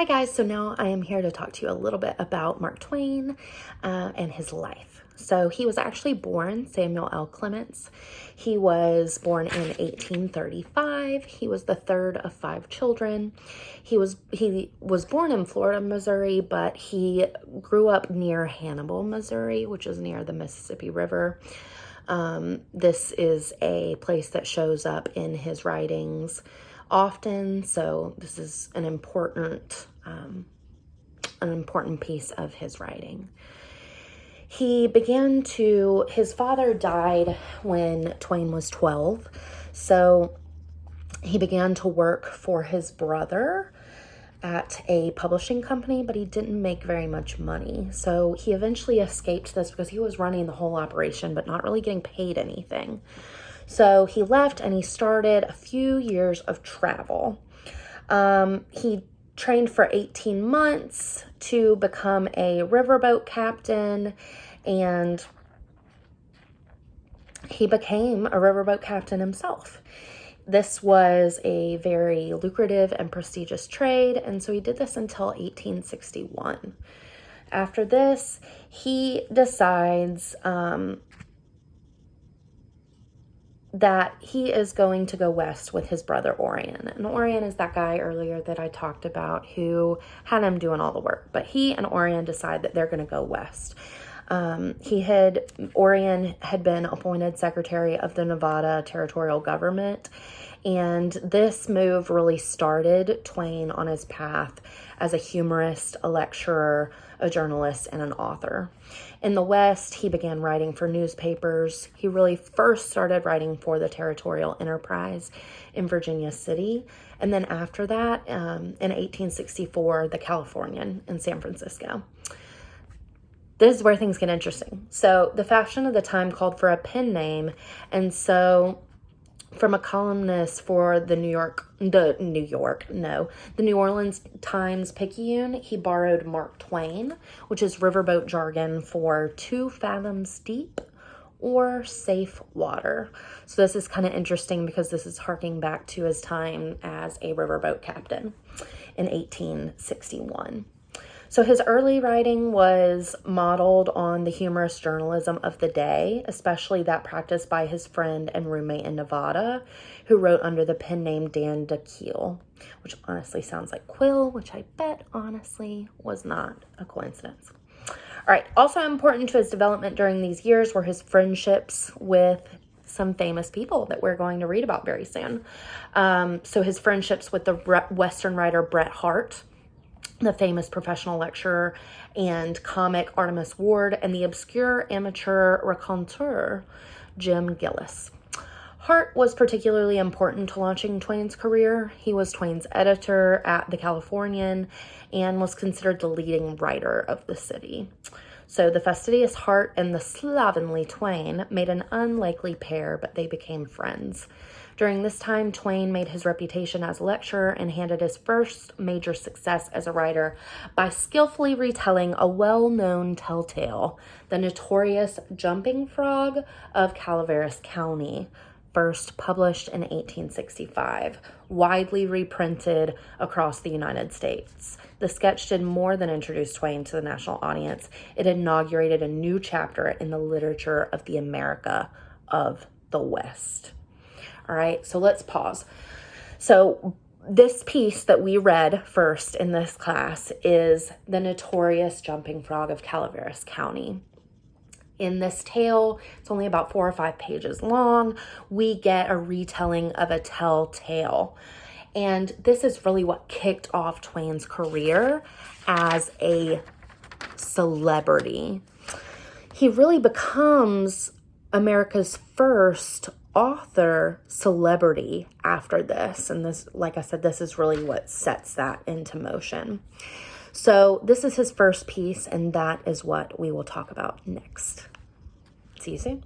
Hi guys, so now I am here to talk to you a little bit about Mark Twain and his life. So he was actually born Samuel L. Clements. He was born in 1835. He was the third of 5 children. He was born in Florida, Missouri, but he grew up near Hannibal, Missouri, which is near the Mississippi River. This is a place that shows up in his writings often, so this is an important piece of his writing. His father died when Twain was 12, so he began to work for his brother at a publishing company, but he didn't make very much money. So he eventually escaped this because he was running the whole operation, but not really getting paid anything. So he left and he started a few years of travel. He trained for 18 months to become a riverboat captain, and he became a riverboat captain himself. This was a very lucrative and prestigious trade, and so he did this until 1861. After this, he decides that he is going to go west with his brother Orion. And Orion is that guy earlier that I talked about who had him doing all the work. But he and Orion decide that they're going to go west. Orion had been appointed secretary of the Nevada territorial government, and this move really started Twain on his path as a humorist, a lecturer, a journalist, and an author. In the West, he began writing for newspapers. He really first started writing for the Territorial Enterprise in Virginia City, and then after that, in 1864, the Californian in San Francisco. This is where things get interesting. So the fashion of the time called for a pen name, and so from a columnist for the New Orleans Times-Picayune, he borrowed Mark Twain, which is riverboat jargon for 2 fathoms deep or safe water. So this is kind of interesting because this is harking back to his time as a riverboat captain in 1861. So his early writing was modeled on the humorous journalism of the day, especially that practiced by his friend and roommate in Nevada, who wrote under the pen name Dan DeKeel, which honestly sounds like Quill, which I bet honestly was not a coincidence. All right, also important to his development during these years were his friendships with some famous people that we're going to read about very soon. So his friendships with the Western writer Bret Harte, the famous professional lecturer and comic Artemus Ward, and the obscure amateur raconteur Jim Gillis. Harte was particularly important to launching Twain's career. He was Twain's editor at the Californian and was considered the leading writer of the city. So the fastidious Harte and the slovenly Twain made an unlikely pair, but they became friends. During this time, Twain made his reputation as a lecturer and handed his first major success as a writer by skillfully retelling a well-known telltale, the notorious Jumping Frog of Calaveras County, first published in 1865, widely reprinted across the United States. The sketch did more than introduce Twain to the national audience. It inaugurated a new chapter in the literature of the America of the West. All right, so let's pause. So this piece that we read first in this class is the notorious Jumping Frog of Calaveras County. In this tale, it's only about 4 or 5 pages long. We get a retelling of a telltale. And this is really what kicked off Twain's career as a celebrity. He really becomes America's first author celebrity after this. And this, like I said, this is really what sets that into motion. So this is his first piece, and that is what we will talk about next. See you soon.